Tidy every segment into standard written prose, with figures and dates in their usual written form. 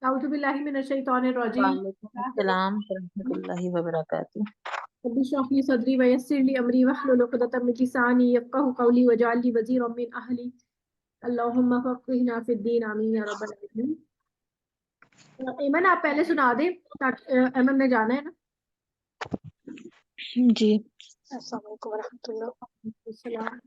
اعوذ باللہ من الشیطان الرجیم. وعلیکم السلام ورحمۃ اللہ وبرکاتہ. رب اشرح لي صدری ويسر لي امری واحلل عقدۃ من لسانی یفقهوا قولی واجعل لي وزیرا من اہلی. اللهم فقهنا فی الدین آمین یا رب العالمین. ایمن آپ پہلے سنا دیں ایمن نے جانا ہے نا. جی السلام علیکم ورحمۃ اللہ. السلام.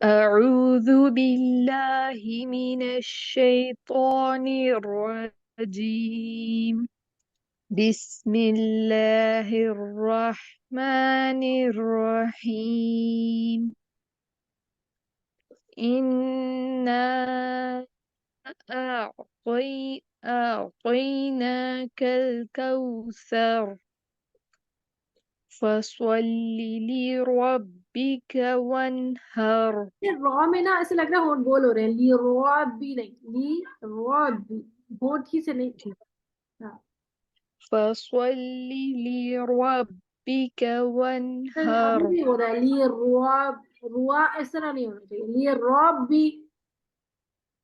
اعوذ باللہ من الشیطان الرجیم. بسم اللہ الرحمن الرحیم. انا اعطیناک الکوثر فصل لربک وانحر. را میں نا ایسے لگ رہا ہے ہونٹ بول ہو رہے ہیں. لی روب بھی نہیں, لی روب بھی ہونٹ ہی سے نہیں. ہاں. فصل لربک وانحر. ابھی بھی ہو رہا ہے لی روب, روا اس طرح نہیں ہونا چاہیے. لی روب بھی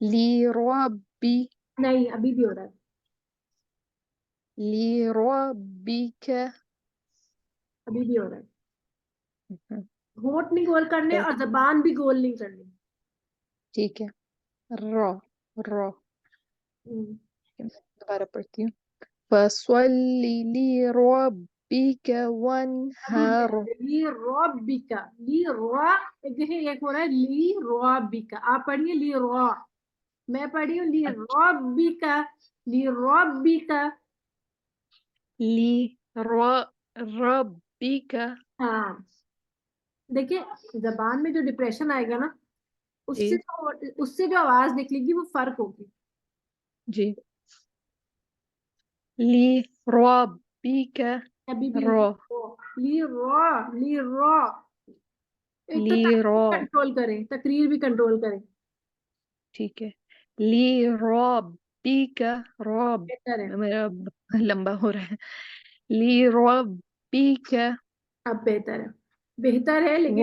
لربی نہیں, ابھی بھی ہو رہا ہے. لربک. ابھی بھی ہو رہا ہے. ہونٹ نہیں گول کرنے اور زبان بھی گول نہیں کرنی. ٹھیک ہے. را را ہم. دوبارہ پڑھتی ہوں. فصل لربک وانحر. لی روبیکا, لی را ایک دیکھیں ایک ہو رہا ہے لی روبیکا. آپ پڑھیے لی را, میں پڑھی ہوں لی روبیکا, لی روبیکا. لربک. ہاں دیکھیں زبان میں جو ڈپریشن آئے گا نا اس جی سے جو آواز نکلے گی وہ فرق ہوگی. جی. لربک ابھی بھی را لی را, لی را. ایک تو لرا. کنٹرول کریں, تقریر بھی کنٹرول کریں. ٹھیک ہے. لربک. رب بہتر ہے, میرا لمبا ہو رہا ہے. لربک اب بہتر ہے, بہتر ہے لیکن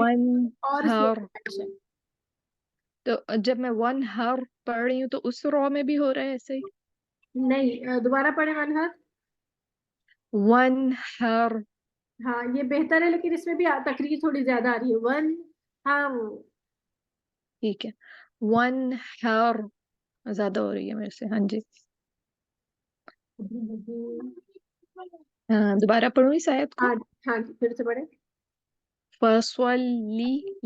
اور وانحر. اس میں تو جب میں وانحر پڑھ رہی ہوں تو اس را میں بھی ہو رہا ہے ایسے ہی. نہیں, دوبارہ پڑھیں منہج. وانحر. ہاں یہ بہتر ہے لیکن اس میں بھی تقریر تھوڑی زیادہ آ رہی ہے. ون ہاں ٹھیک ہے. وانحر زیادہ ہو رہی ہے میرے سے. ہاں جی. دوبارہ پڑھوں اس آیت کو. ہاں ہاں پھر سے پڑھیں. فصل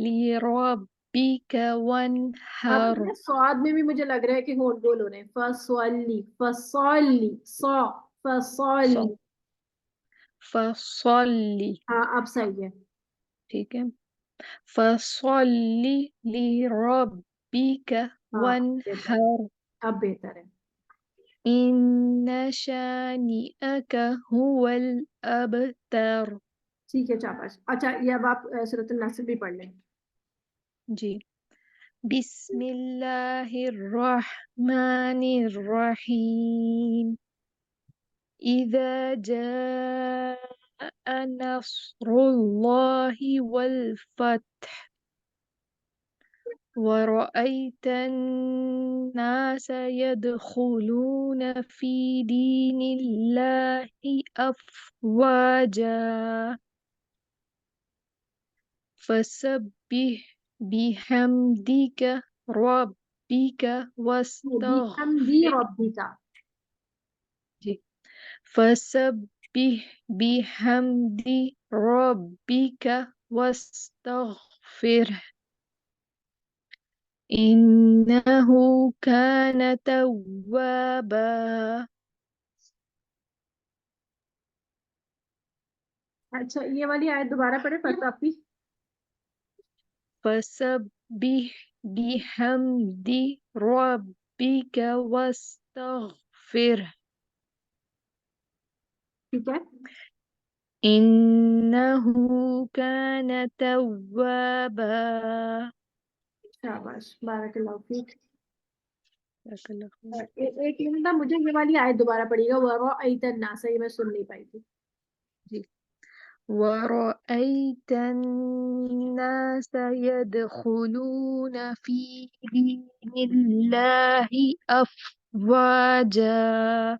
لربک اب وانحر. سواد میں بھی مجھے لگ رہا ہے کہ ہونٹ بول ہو رہے ہیں. فصلی فصلی سو فصلی. فصلی. ہاں اب صحیح ہے. ٹھیک ہے. فصل لربک ہاں بہتر ہے, وانحر. اب بہتر ہے. ان شانئک هو الابتر. ٹھیک ہے شاباش. اچھا یہ اب آپ سورۃ النصر بھی پڑھ لیں. جی. بسم اللہ الرحمن الرحیم. اذا جاء نصر اللہ والفتح ورأيت الناس يدخلون في دين الله أفواجا فسبح بحمدك ربك بحمدی واستغفر. ربک. جی. فسبح بحمد ربك واستغفره إنه كان توابا. اچھا یہ والی آیت دوبارہ پڑھیں پتہ آپ کی. فسبح بحمد ربك واستغفره ٹھیک ہے. إنه كان توابا. شاباش بارک اللہ فیک. جزاک اللہ خیر. ایک منٹ مجھے یہ والی آیت دوبارہ پڑھی گا. وَرَأَيْتَ النَّاسَ, یہ میں سن نہیں پائی تھی. جی. وَرَأَيْتَ النَّاسَ يَدْخُلُونَ فِي دِينِ اللَّهِ أَفْوَاجًا.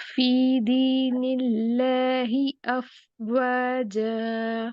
فِي دِينِ اللَّهِ أَفْوَاجًا.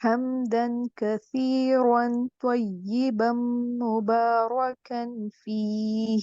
حمدا كثيرا طيبا مباركا فيه.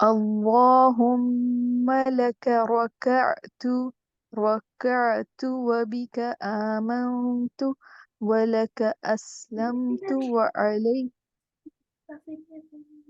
اللهم لك ركعت وبك آمنت ولك أسلمت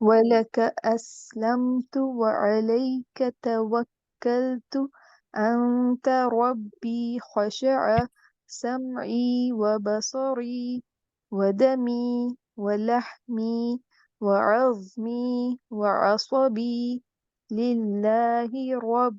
ولك أسلمت وعليك توكلت أنت ربي خشع سمعي وبصري ودمي ولحمي وعظمي وعصبي لله رب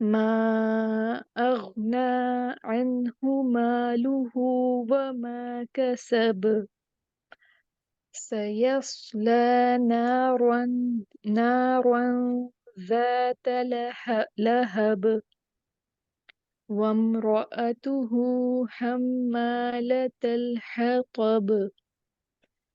ما أغنى عنه ماله وما كسب, سيصلى نارا ذات لهب وامرأته حمالة الحطب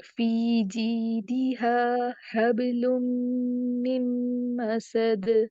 في جيدها حبل من مسد.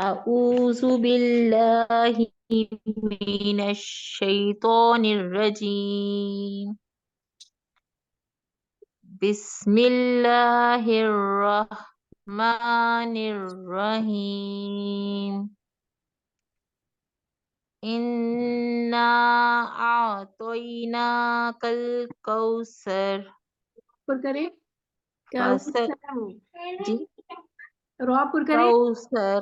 أعوذ بالله من الشيطان الرجيم بسم الله الرحمن الرحيم إنا أعطيناك الكوثر پر کریں فصل جی را پر کریں کوثر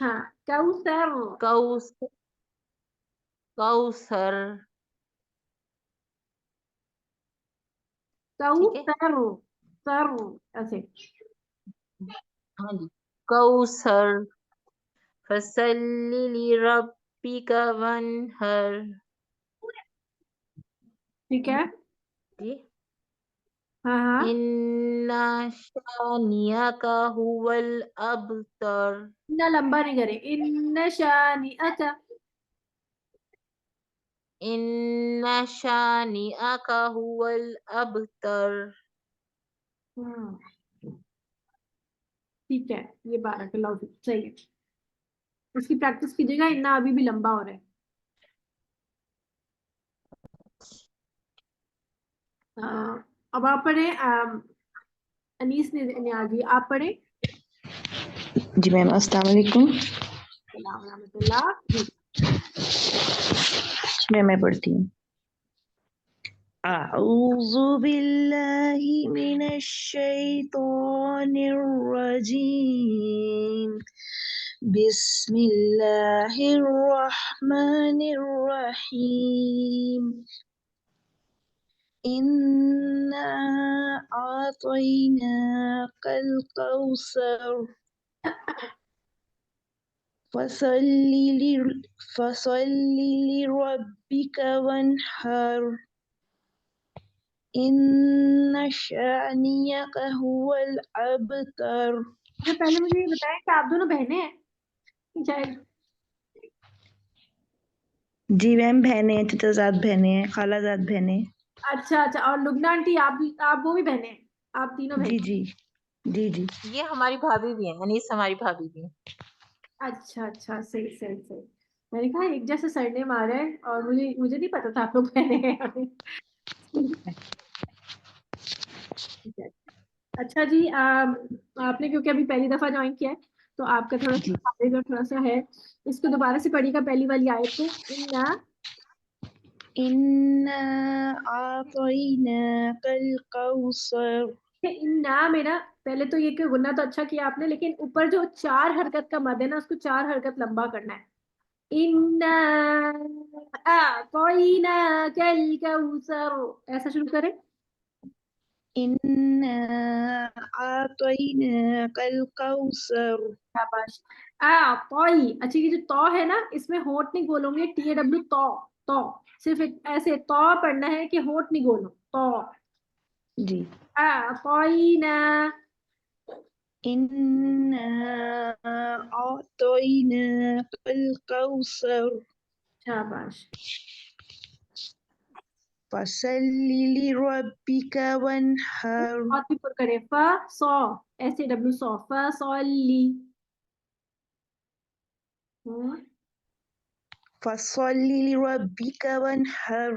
ہاں کوثر کوثر کوثر ٹھیک ہے کوثر سر ایسے ہاں جی کوثر فصل لربک وانحر ٹھیک ہے جی ہاں ہاں ان شانئک هو الابتر اتنا لمبا نہیں کریں ان شانئک ان شانئک هو الابتر ٹھیک ہے یہ بارک اللہ فیک صحیح ہے اس کی پریکٹس کیجیے گا اتنا ابھی بھی لمبا ہو رہا ہے اب آپ پڑھیں انیس نیازی آپ پڑھیں جی میم السلام علیکم. السلام ورحمۃ اللہ جی میں پڑھتی ہوں. اعوذ باللہ من الشیطان الرجیم بسم اللہ الرحمن الرحیم انا اعطیناک الکوثر فصل لربک وانحر ان شانئک هو الابتر. پہلے مجھے یہ بتائیں کہ آپ دونوں بہنیں ہیں شاید جی میم بہنیں ہیں, چچا زاد بہنیں ہیں, خالہ زاد بہنیں. اچھا اچھا اور لبنہ آنٹی آپ وہ بھی بہنیں ہیں آپ تینوں جی بہنیں جی جی جی یہ ہماری بھابھی بھی ہیں انیس ہماری بھابھی بھی ہیں اچھا اچھا صحیح صحیح صحیح میں نے کہا ایک جیسے سرنیم آ رہا ہے اور مجھے نہیں پتا تھا آپ لوگ بہنیں ہیں اچھا جی آپ نے کیونکہ ابھی پہلی دفعہ جوائن کیا ہے تو آپ کا تھوڑا جی. سا تھوڑا سا ہے اس کو دوبارہ سے پڑھیے گا پہلی والی آیت کو انا اعطیناک الکوثر. انا میں نا پہلے تو یہ کہ گننا تو اچھا کیا آپ نے لیکن اوپر جو 4 حرکت کا مد ہے نا اس کو 4 حرکت لمبا کرنا ہے انا اعطیناک الکوثر ایسا شروع کریں انا اعطیناک الکوثر. شاباش اچھا یہ جو تو ہے نا اس میں ہونٹ نہیں گولوں گے TAW تو صرف ایسے تو پڑھنا ہے کہ ہونٹ نہیں گولو تو جی اعطینا انا اعطیناک الکوثر شاباش فصل لربک وانحر. بات بھی پر کرے ایسے ڈبلو سو فصلی فصل لربک وانحر.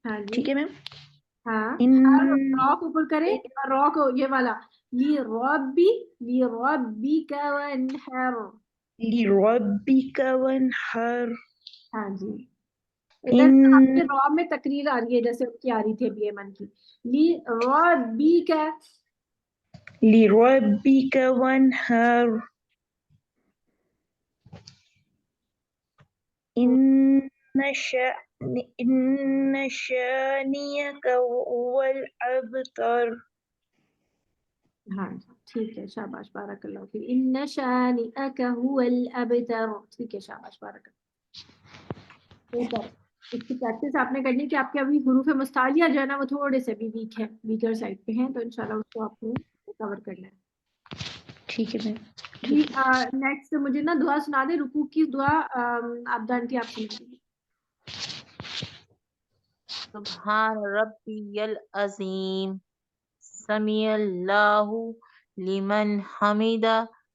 ہاں جی ٹھیک ہے میم. ہاں ان را کو اوپر کرے را کو یہ والا لربک وانحر لربک وانحر. ہاں جی ادھر ان آپ کے را میں تقریر آ رہی ہے جیسے کی آ رہی تھی ابھی ایمن کی لربک لربک وانحر. ان شانئک هو الابتر. ہاں ٹھیک ہے شاباش بارک اللہ فیک ان شانئک هو الابتر ٹھیک ہے شاباش بارک اللہ اس کی پریکٹس آپ نے کرنی کہ آپ کے ابھی حروف مستعلیہ جو ہے نا وہ تھوڑے سے بھی ویک ہے ویکر سائڈ پہ ہیں تو انشاءاللہ اس کو آپ کو کور کرنا ہے ٹھیک ہے میم. جی نیکسٹ مجھے نا دعا سنا دیں رکوع کی دعا آپ جانتی آپ سنا دیں سبحان ربی العظیم سمیع اللہ لمن حمیدہ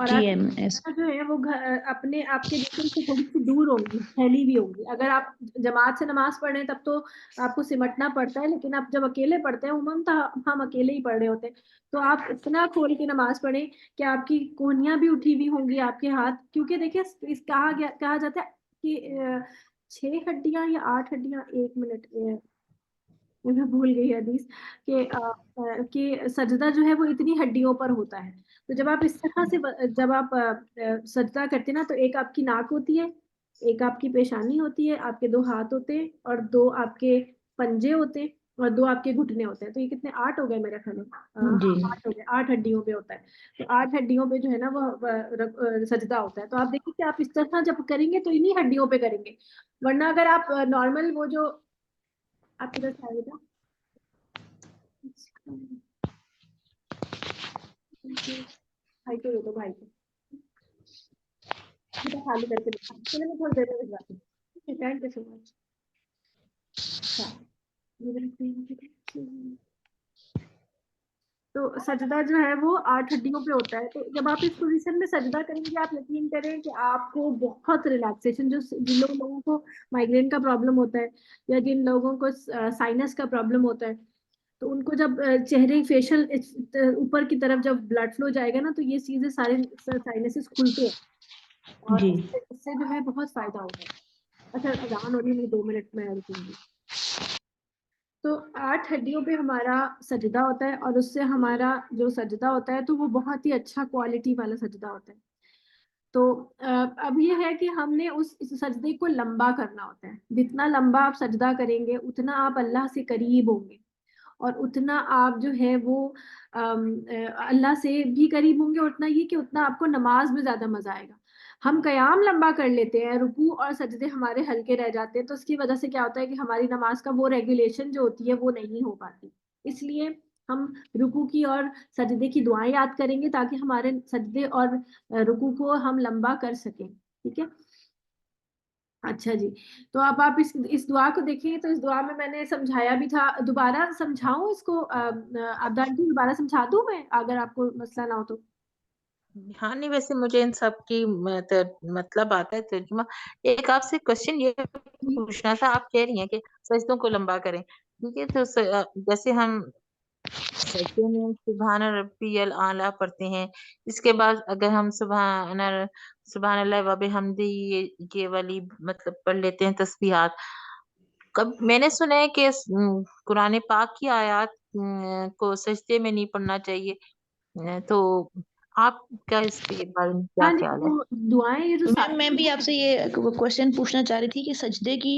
اور جی آپ ایم ایس جو ہے وہ اپنے آپ کے جسم سے تھوڑی سی دور ہوگی، پھیلی ہوئی ہوگی. اگر آپ جماعت سے نماز پڑھ رہے ہیں تب تو آپ کو سمٹنا پڑتا ہے، لیکن آپ جب اکیلے پڑھتے ہیں عموماً تو ہم اکیلے ہی پڑھ رہے ہوتے ہیں، تو آپ اتنا کھول کے نماز پڑھیں کہ آپ کی کونیاں بھی اٹھی ہوئی ہوں گی، آپ کے ہاتھ، کیونکہ دیکھیں کہا جاتا ہے کہ 6 ہڈیاں یا 8 ہڈیاں، 1 منٹ میں بھول گئی حدیث کہ سجدہ جو ہے وہ اتنی ہڈیوں پر ہوتا ہے. تو جب آپ اس طرح سے جب آپ سجدہ کرتے ہیں نا، تو ایک آپ کی ناک ہوتی ہے، ایک آپ کی پیشانی ہوتی ہے، آپ کے 2 ہاتھ ہوتے ہیں، اور 2 آپ کے پنجے ہوتے ہیں، اور 2 آپ کے گھٹنے ہوتے ہیں. تو یہ کتنے 8 ہو گئے میرے خیال میں. جی 8 ہو گئے، 8 ہڈیوں پہ ہوتا ہے. تو 8 ہڈیوں پہ جو ہے نا وہ سجدہ ہوتا ہے. تو آپ دیکھیں کہ آپ اس طرح جب کریں گے تو انہی ہڈیوں پہ کریں گے، ورنہ اگر آپ نارمل وہ جو آپ کدھر سے آئے گا بھائی کو دے دو، بھائی کو بیٹا خالی کر کے دکھا. چلے میں تھوڑی دیر میں بھجواتی ہوں. تھینک یو سو مچ. تو سجدہ جو ہے وہ 8 ہڈیوں پہ ہوتا ہے. تو جب آپ اس پوزیشن میں سجدہ کریں گے، آپ یقین کریں کہ آپ کو بہت ریلیکسیشن، جن لوگوں کو مائگرین کا پرابلم ہوتا ہے یا جن لوگوں کو سائنس کا پرابلم ہوتا ہے، تو ان کو جب چہرے فیشل اوپر کی طرف جب بلڈ فلو جائے گا نا، تو یہ چیزیں سارے سائنسز کھلتے ہیں، اور جی اس سے جو ہے بہت فائدہ ہوتا ہے. اچھا اذان ہو رہی ہے، 2 منٹ میں رکوں گی. تو 8 ہڈیوں پہ ہمارا سجدہ ہوتا ہے، اور اس سے ہمارا جو سجدہ ہوتا ہے تو وہ بہت ہی اچھا کوالٹی والا سجدہ ہوتا ہے. تو اب یہ ہے کہ ہم نے اس سجدے کو لمبا کرنا ہوتا ہے. جتنا لمبا آپ سجدہ کریں گے اتنا آپ اللہ سے قریب ہوں گے، اور اتنا آپ جو ہے وہ اللہ سے بھی قریب ہوں گے، اور اتنا یہ کہ اتنا آپ کو نماز میں زیادہ مزہ آئے گا. ہم قیام لمبا کر لیتے ہیں، رکوع اور سجدے ہمارے ہلکے رہ جاتے ہیں، تو اس کی وجہ سے کیا ہوتا ہے کہ ہماری نماز کا وہ ریگولیشن جو ہوتی ہے وہ نہیں ہو پاتی. اس لیے ہم رکوع کی اور سجدے کی دعائیں یاد کریں گے تاکہ ہمارے سجدے اور رکوع کو ہم لمبا کر سکیں. ٹھیک ہے. اچھا جی، تو اب آپ اس دعا کو دیکھیں. تو اس دعا میں نے سمجھایا بھی تھا، دوبارہ سمجھاؤں اس کو؟ عبدال جی دوبارہ سمجھا دوں میں اگر آپ کو مسئلہ نہ ہو تو؟ ہاں نہیں، ویسے مجھے ان سب کی مطلب آتا ہے ترجمہ. ایک آپ سے کوشچن یہ پوچھنا تھا. آپ کہہ رہی ہیں کہ سجدوں کو لمبا کریں، ٹھیک ہے. تو جیسے ہم سجدے میں سبحان ربی الاعلیٰ پڑھتے ہیں، اس کے بعد اگر ہم سبحان اللہ و بحمدہ یہ والی مطلب پڑھ لیتے ہیں تسبیحات. میں نے سنا ہے کہ قرآن پاک کی آیات کو سجدے میں نہیں پڑھنا چاہیے. تو آپ کا اس کے بارے میں کیا ہاں جی، خیال ہے؟ وہ دعائیں یہ جو میں بھی آپ سے یہ کوشچن پوچھنا چاہ رہی تھی کہ سجدے کی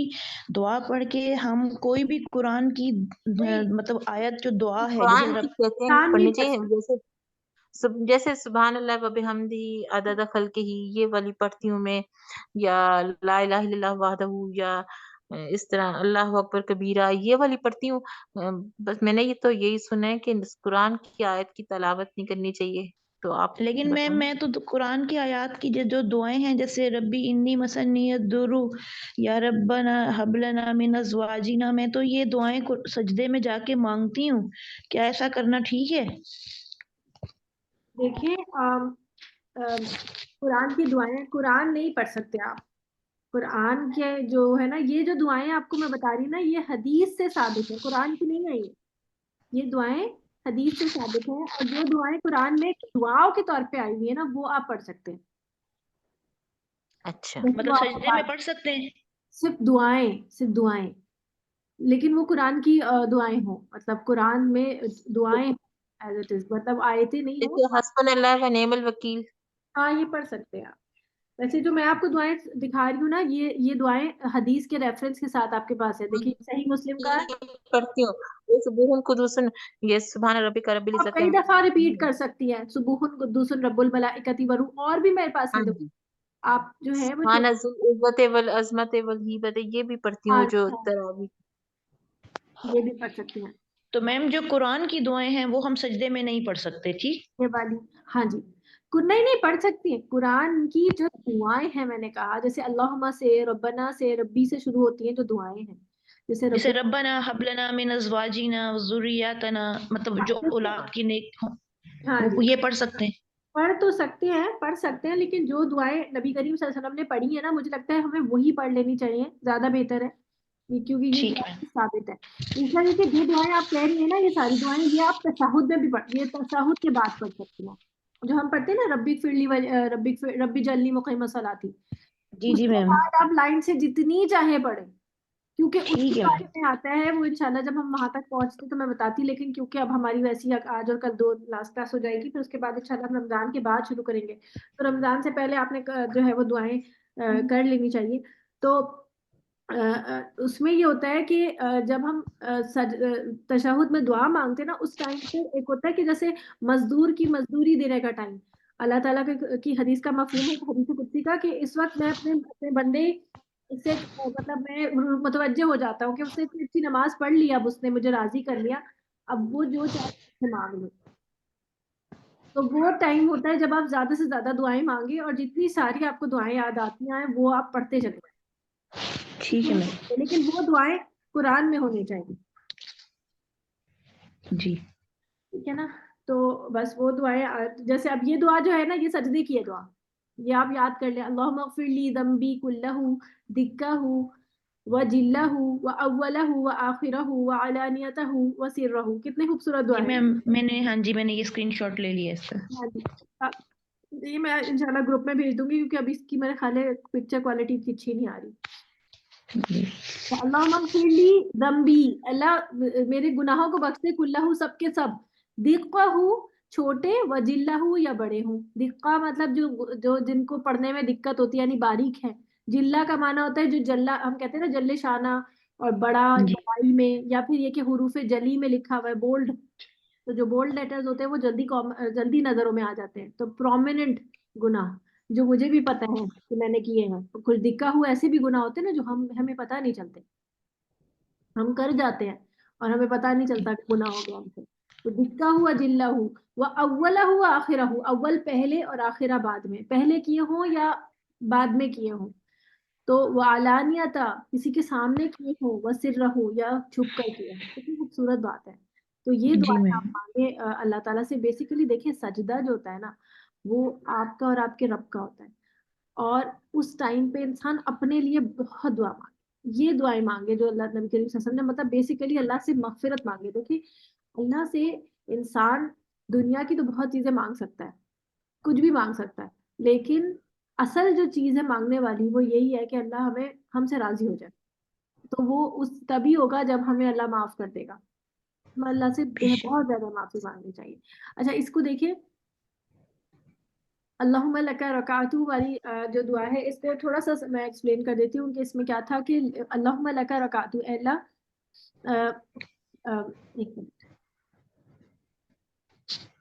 دعا پڑھ کے ہم کوئی بھی قرآن کی مطلب آیت جو دعا ہے جیسے قرآن کی کہتے ہیں نہیں پڑھنی پڑھ چاہیے. جیسے سبحان اللہ و بحمدہ عدد خلقہ یہ والی پڑھتی ہوں میں، یا لا الہ الا اللہ وحدہ، یا اس طرح اللہ اکبر کبیرہ یہ والی پڑھتی ہوں. بس میں نے یہی سنا ہے کہ قرآن کی آیت کی تلاوت نہیں کرنی چاہیے. تو آپ لیکن بتائیں. میں تو قرآن کی آیات کی جو دعائیں ہیں، جیسے ربی انی مسنی الضر یا ربنا ہب لنا من ازواجنا، میں تو یہ دعائیں سجدے میں جا کے مانگتی ہوں. کیا ایسا کرنا ٹھیک ہے؟ دیکھیے قرآن کی دعائیں قرآن نہیں پڑھ سکتے آپ. قرآن کے جو ہے نا، یہ جو دعائیں آپ کو میں بتا رہی ہوں نا، یہ حدیث سے ثابت ہے، قرآن کی نہیں ہے. یہ دعائیں حدیث سے ثابت ہیں، اور جو دعائیں قرآن میں دعاؤں کے طور پہ آئی ہوئی ہیں نا، وہ آپ پڑھ سکتے ہیں. اچھا، مطلب سجدے میں پڑھ سکتے ہیں؟ صرف دعائیں، لیکن وہ قرآن کی دعائیں ہوں، مطلب قرآن میں دعائیں ایز اٹ از، مطلب آیتیں نہیں ہوں. جیسے حسبنا اللہ و نعم الوکیل. ہاں یہ پڑھ سکتے ہیں آپ. ویسے جو میں آپ کو دعائیں دکھا رہی ہوں نا، یہ دعائیں حدیث کے ریفرنس کے ساتھ آپ کے پاس ہے. دیکھیے صحیح مسلم کا ہے. پڑھتی ہوں یہ سبحان قدوس، یہ سبحان ربک رب آپ العزت. کئی دفعہ ریپیٹ کر سکتی ہیں، سبوحن قدوس رب الملائکۃ والروح، اور بھی میرے پاس ہے. آپ جو ہے وہ سبحان ذی العزت والعظمت والہیبت یہ بھی پڑھتی ہوں جو تراویح. یہ بھی پڑھ سکتی ہیں. تو میم جو قرآن کی دعائیں ہیں وہ ہم سجدے میں نہیں پڑھ سکتے، ٹھیک؟ یہ والی ہاں جی نہیں پڑھ سکتی ہیں. قرآن کی جو دعائیں ہیں، میں نے کہا جیسے اللہم سے، ربنا سے، ربی سے شروع ہوتی ہیں جو دعائیں ہیں، جیسے ربنا حب لنا من ازواجنا وذریاتنا، مطلب جو اولاد کی نیک ہوں، ہاں جی وہ یہ پڑھ سکتے ہیں. پڑھ تو سکتے ہیں، پڑھ سکتے ہیں، لیکن جو دعائیں نبی کریم صلی اللہ علیہ وسلم نے پڑھی ہیں نا، مجھے لگتا ہے ہمیں وہی پڑھ لینی چاہیے، زیادہ بہتر ہے، کیونکہ یہ ٹھیک ہے دعائیں ثابت ہے۔ اس طرح کہ جو دعائیں آپ کہہ رہی ہیں نا، یہ ساری دعائیں یہ آپ تشہد میں بھی یہ تشہد کے بعد پڑھ سکتی ہیں، جو ہم پڑھتے ہیں نا، ربی جلنی مقیم صلاتی، جی اس جی کے میم، بعد آپ لائن سے جتنی چاہے پڑھیں، کیونکہ اس ٹھیک کے ہے بارے میں آتا ہے وہ انشاءاللہ جب ہم وہاں تک پہنچتے تو میں بتاتی، لیکن کیونکہ اب ہماری ویسی آج اور کل 2 لاسٹ کلاس ہو جائے گی، پھر اس کے بعد انشاءاللہ ہم رمضان کے بعد شروع کریں گے، تو رمضان سے پہلے آپ نے جو ہے وہ دعائیں کر لینی چاہیے۔ تو اس میں یہ ہوتا ہے کہ جب ہم تشہد میں دعا مانگتے ہیں نا، اس ٹائم پہ ایک ہوتا ہے کہ جیسے مزدور کی مزدوری دینے کا ٹائم، اللہ تعالیٰ کی حدیث کا مفہوم ہے، حدیث قدسی کا، کہ اس وقت میں اپنے بندے سے مطلب میں متوجہ ہو جاتا ہوں کہ اس نے اتنی اچھی نماز پڑھ لی، اب اس نے مجھے راضی کر لیا، اب وہ جو چاہے مانگ لو۔ تو وہ ٹائم ہوتا ہے جب آپ زیادہ سے زیادہ دعائیں مانگے، اور جتنی ساری آپ کو دعائیں یاد آتی ہیں وہ آپ پڑھتے چلے ٹھیک ہے میم، جائیں، لیکن وہ دعائیں قرآن میں ہونی چاہیے، جی ٹھیک ہے نا؟ تو بس وہ دعائیں جیسے اب یہ دعا جو ہے نا، یہ سجدے کی ہے دعا، یہ آپ یاد کر لیں، اللہم اغفر لی ذنبی کلہ دکہ وجلہ واولہ وآخرہ وعلانیتہ وسرہ۔ کتنے خوبصورت جی دعا ہے۔ میم، میں نے یہ اسکرین شاٹ لے لیا اس کا۔ ہاں جی، یہ میں انشاءاللہ گروپ میں بھیج دوں گی، کیونکہ ابھی اس کی میرے خیال ہے پکچر کوالٹی اچھی نہیں آ رہی۔ جی اللہم اغفر لی ذنبی، اللہ میرے گناہوں کو بخش دے، کلہ سب کے سب، دقہ چھوٹے، وجلہ یا بڑے ہوں۔ دقہ مطلب جو جن کو پڑھنے میں دقت ہوتی ہے، یعنی باریک ہے۔ جلہ کا معنی ہوتا ہے جو جلا، ہم کہتے ہیں نا جل شانہ، اور بڑا جی بڑائی میں، یا پھر یہ کہ حروف جلی میں لکھا ہوا ہے، بولڈ، تو جو بولڈ لیٹرز ہوتے ہیں وہ جلدی نظروں میں آ جاتے ہیں، تو پرومیننٹ گناہ جو مجھے بھی پتہ ہے کہ میں نے کیے ہیں، کچھ دکھا ہوا ایسے بھی گناہ ہوتے ہیں نا جو ہمیں پتہ نہیں چلتے، ہم کر جاتے ہیں اور ہمیں پتہ نہیں چلتا کہ گناہ ہو گیا ہم سے۔ تو دکھا ہوا جلہ و اولہ آخرہ، اول پہلے اور آخرہ بعد میں، پہلے کیے ہوں یا بعد میں کیے ہوں۔ تو وہ علانیتا، کسی کے سامنے کیے ہوں، وہ سر رہو یا چھپ کر کیے ہوں، کتنی خوبصورت بات ہے۔ تو یہ جی دعائیں آپ میم، مانگے اللہ تعالیٰ سے۔ بیسیکلی دیکھیں، سجدہ جو ہوتا ہے نا، وہ آپ کا اور آپ کے رب کا ہوتا ہے، اور اس ٹائم پہ انسان اپنے لیے بہت دعا مانگے، یہ دعائیں مانگے جو اللہ نبی کریم صلی اللہ علیہ وسلم نے، مطلب بیسیکلی اللہ سے مغفرت مانگے۔ دیکھیں، اللہ سے انسان دنیا کی تو بہت چیزیں مانگ سکتا ہے، کچھ بھی مانگ سکتا ہے، لیکن اصل جو چیز ہے مانگنے والی وہ یہی ہے کہ اللہ ہم سے راضی ہو جائے، تو وہ اس تبھی ہوگا جب ہمیں اللہ معاف کر دے گا۔ ہم اللہ سے بہت زیادہ معافی مانگنی چاہیے۔ اچھا، اس کو دیکھیں، اللہم لک رکعت والی جو دعا ہے، اس کو تھوڑا سا میں ایکسپلین کر دیتی ہوں کہ اس میں کیا تھا، کہ اللہم لک رکعت، اے اللہ ایک منٹ،